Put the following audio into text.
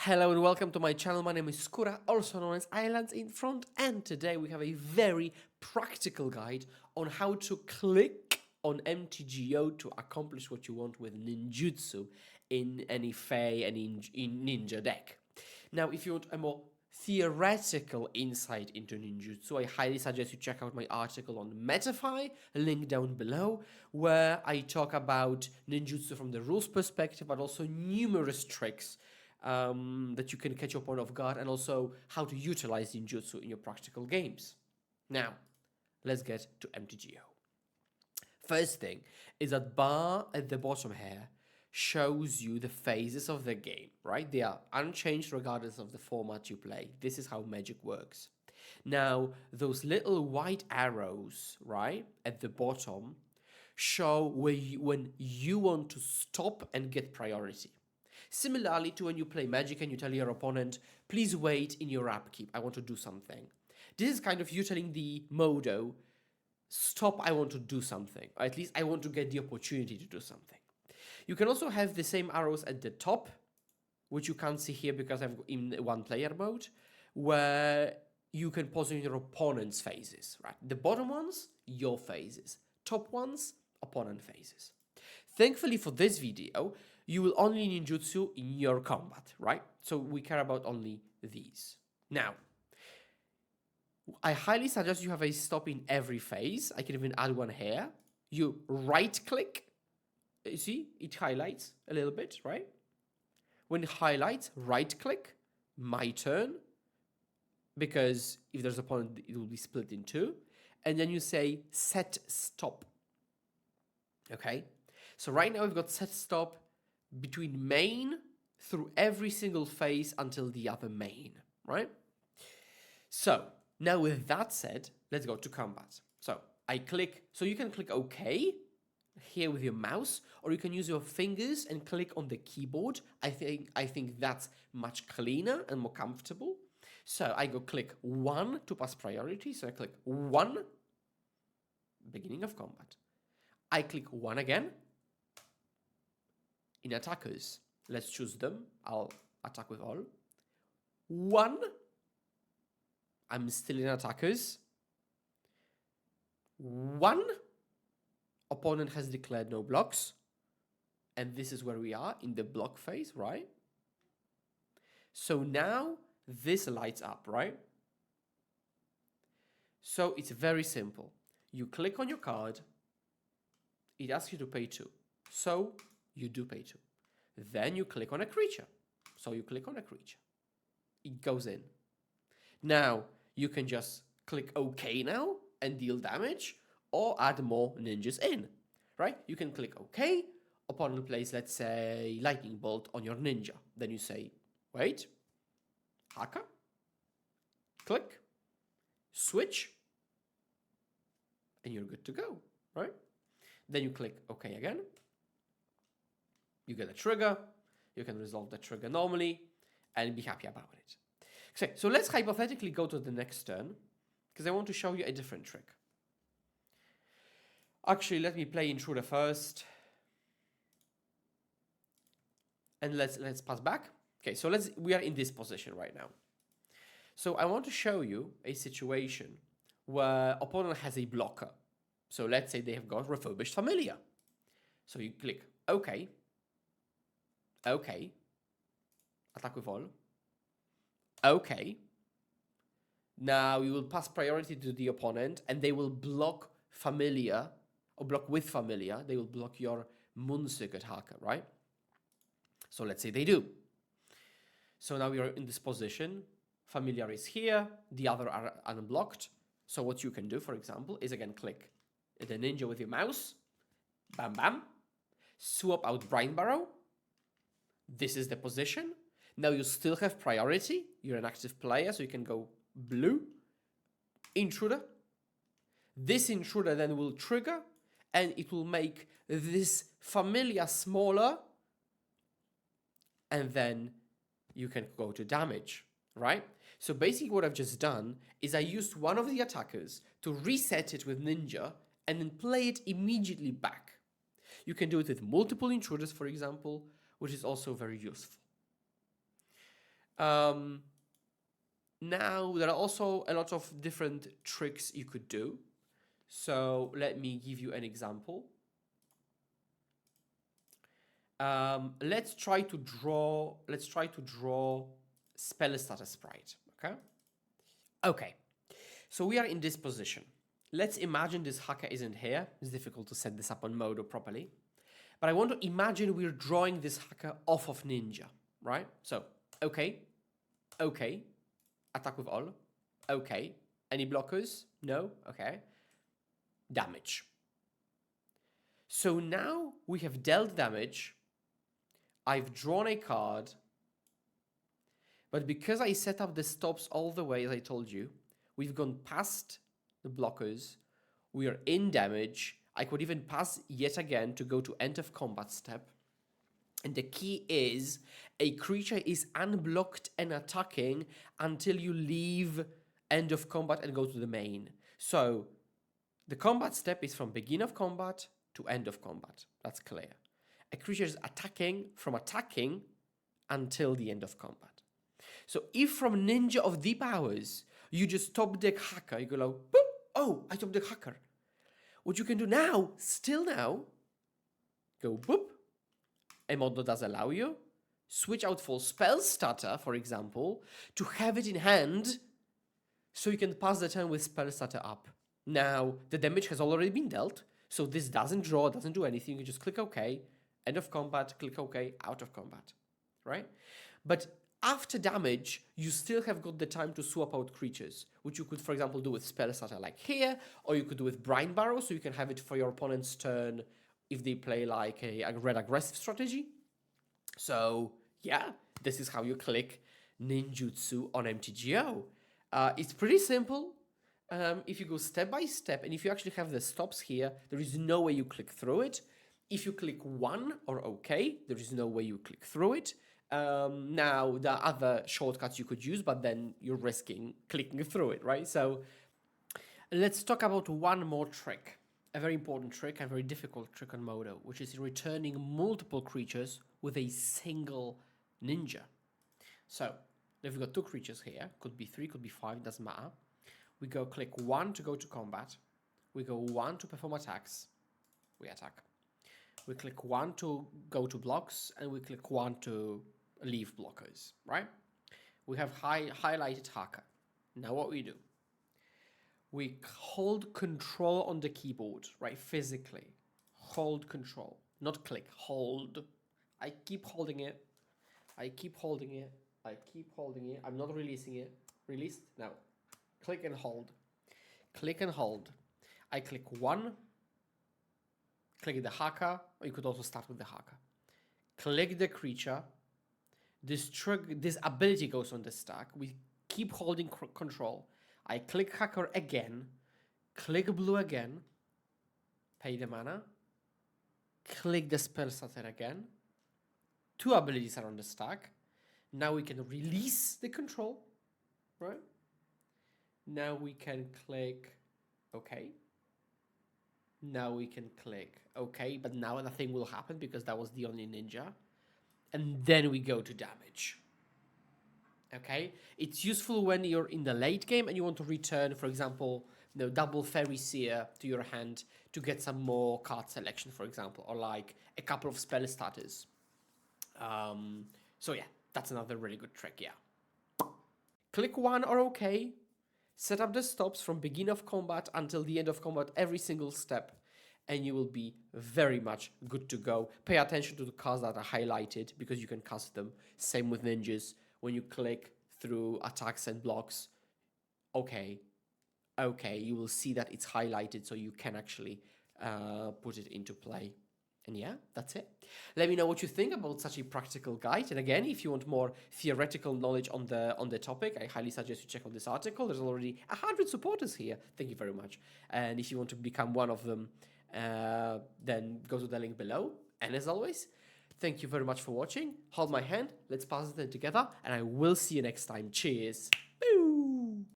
Hello and welcome to my channel. My name is Skóra, also known as Islands in Front, and today we have a very practical guide on how to click on MTGO to accomplish what you want with Ninjutsu in any Fey and in Ninja deck. Now, if you want a more theoretical insight into Ninjutsu, I highly suggest you check out my article on Metafy, link down below, where I talk about Ninjutsu from the rules perspective, but also numerous tricks that you can catch up on off guard, and also how to utilize Ninjutsu in your practical games. Now, let's get to MTGO. First thing is that bar at the bottom here shows you the phases of the game, right? They are unchanged regardless of the format you play. This is how Magic works. Now, those little white arrows, right, at the bottom show when you want to stop and get priority. Similarly to when you play Magic and you tell your opponent, please wait in your upkeep, I want to do something. This is kind of you telling the Modo, stop, I want to do something. Or at least I want to get the opportunity to do something. You can also have the same arrows at the top, which you can't see here because I'm in one player mode, where you can position your opponent's phases, right? The bottom ones, your phases. Top ones, opponent phases. Thankfully for this video, you will only ninjutsu in your combat, right? So we care about only these. Now, I highly suggest you have a stop in every phase. I can even add one here. You right click. You see, it highlights a little bit, right? When it highlights, right click, my turn, because if there's a opponent, it will be split in two. And then you say set stop. Okay? So right now we've got set stop between main through every single phase until the other main, right? So now with that said, let's go to combat. So I click, so you can click OK here with your mouse, or you can use your fingers and click on the keyboard. I think that's much cleaner and more comfortable. So I go click 1 to pass priority. So I click 1, beginning of combat. I click 1 again. In attackers, let's choose them. I'll attack with all. 1. I'm still in attackers. 1. Opponent has declared no blocks. And this is where we are in the block phase, right? So now this lights up, right? So it's very simple. You click on your card. It asks you to pay 2. So you do pay 2. Then you click on a creature. So you click on a creature. It goes in. Now, you can just click OK now and deal damage, or add more ninjas in, right? You can click OK. Opponent plays, let's say, lightning bolt on your ninja. Then you say, wait, Haka, click, switch, and you're good to go, right? Then you click OK again. You get a trigger. You can resolve the trigger normally and be happy about it. Okay, so let's hypothetically go to the next turn, because I want to show you a different trick. Actually, let me play Intruder first. And let's pass back. Okay, so we are in this position right now. So I want to show you a situation where opponent has a blocker. So let's say they have got Refurbished Familiar. So you click OK. OK. Attack with all. OK. Now you will pass priority to the opponent, and they will block Familiar, or block with Familiar. They will block your Moonsecret Haka, right? So let's say they do. So now we are in this position. Familiar is here. The other are unblocked. So what you can do, for example, is again click the ninja with your mouse. Bam, bam. Swap out Brine Barrow. This is the position. Now you still have priority. You're an active player, so you can go blue. Intruder. This intruder then will trigger, and it will make this Familiar smaller, and then you can go to damage, right? So basically what I've just done is I used one of the attackers to reset it with Ninja and then play it immediately back. You can do it with multiple intruders, for example, which is also very useful. Um, Now, there are also a lot of different tricks you could do. So let me give you an example. Let's try to draw spell starter sprite. Okay. Okay. So we are in this position. Let's imagine this hacker isn't here. It's difficult to set this up on Modo properly. But I want to imagine we're drawing this hacker off of Ninja, right? So, okay. Attack with all. Okay. Any blockers? No? Okay. Damage. So now we have dealt damage. I've drawn a card. But because I set up the stops all the way, as I told you, we've gone past the blockers. We are in damage. I could even pass yet again to go to end of combat step. And the key is a creature is unblocked and attacking until you leave end of combat and go to the main. So the combat step is from begin of combat to end of combat. That's clear. A creature is attacking from attacking until the end of combat. So if from Ninja of Deep Hours, you just top deck hacker, you go like, boop, oh, I top deck hacker. What you can do now, still now, go boop. A mod does allow you. Switch out for spell starter, for example, to have it in hand so you can pass the turn with spell starter up. Now, the damage has already been dealt, so this doesn't draw, doesn't do anything. You just click OK, end of combat, click OK, out of combat, right? But after damage, you still have got the time to swap out creatures, which you could, for example, do with spell starter like here, or you could do with Brine Barrow, so you can have it for your opponent's turn if they play like a red aggressive strategy. So yeah, this is how you click Ninjutsu on MTGO. It's pretty simple. If you go step by step, and if you actually have the stops here, there is no way you click through it. If you click 1 or OK, there is no way you click through it. Now, there are other shortcuts you could use, but then you're risking clicking through it, right? So let's talk about one more trick. A very important trick, a very difficult trick on Modo, which is returning multiple creatures with a single ninja. So, if we've got 2 creatures here, could be 3, could be 5, doesn't matter. We go click 1 to go to combat. We go 1 to perform attacks. We attack. We click 1 to go to blocks, and we click 1 to leave blockers, right? We have highlighted hacker. Now what we do? We hold control on the keyboard, right? Physically. Hold control. Not click, hold. I keep holding it. I keep holding it. I keep holding it. I'm not releasing it. Released? No. Click and hold. Click and hold. I click 1. Click the hacker. Or you could also start with the hacker. Click the creature. This ability goes on the stack. We keep holding control. I click hacker again, click blue again, pay the mana, click the spell starter again. 2 abilities are on the stack. Now we can release the control, right? Now we can click OK. Now we can click OK, but now nothing will happen because that was the only ninja. And then we go to damage. Okay, it's useful when you're in the late game and you want to return, for example, double Fairy Seer to your hand to get some more card selection, for example, or like a couple of spell starters. So yeah, that's another really good trick, yeah. Click 1 or OK. Set up the stops from beginning of combat until the end of combat, every single step, and you will be very much good to go. Pay attention to the cards that are highlighted because you can cast them. Same with ninjas. When you click through attacks and blocks, okay, you will see that it's highlighted so you can actually put it into play. And yeah, that's it. Let me know what you think about such a practical guide. And again, if you want more theoretical knowledge on the topic, I highly suggest you check out this article. There's already 100 supporters here. Thank you very much. And if you want to become one of them, then go to the link below. And as always, thank you very much for watching. Hold my hand. Let's pass it together. And I will see you next time. Cheers. Boom.